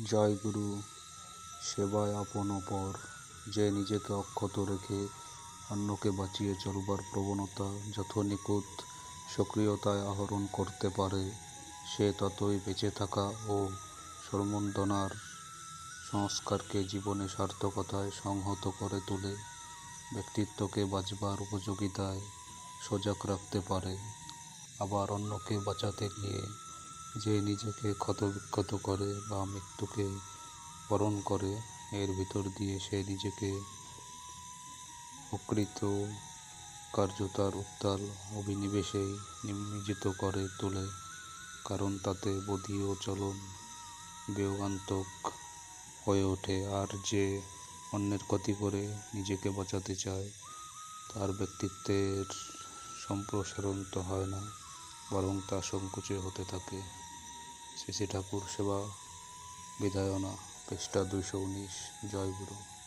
জয় গুরু। সেবায় আপন অপর। যে নিজেকে অক্ষত রেখে অন্যকে বাঁচিয়ে চলবার প্রবণতা যত নিখুঁত সক্রিয়তায় আহরণ করতে পারে, সে ততই বেঁচে থাকা ও সম্বর্ধনার সংস্কারকে জীবনে সার্থকতায় সংহত করে তোলে, ব্যক্তিত্বকে বাঁচবার উপযোগিতায় সজাগ রাখতে পারে। আবার অন্যকে বাঁচাতে গিয়ে যে নিজেকে ক্ষতবিক্ষত করে বা মৃত্যুকে বরণ করে, এর ভিতর দিয়ে সে নিজেকে অকৃতকার্যতার উত্তাল অভিনিবেশেই নিমজ্জিত করে তোলে, কারণ তাতে বুদ্ধি ও চলন বিয়োগান্তক হয়ে ওঠে। আর যে অন্যের ক্ষতি করে নিজেকে বাঁচাতে চায়, তার ব্যক্তিত্বের সম্প্রসারণ তো হয় না, বরং তা সংকুচিত হতে থাকে। শ্রী শ্রী ঠাকুর সেবা বিধায়না, পৃষ্ঠা 219। জয় গুরু।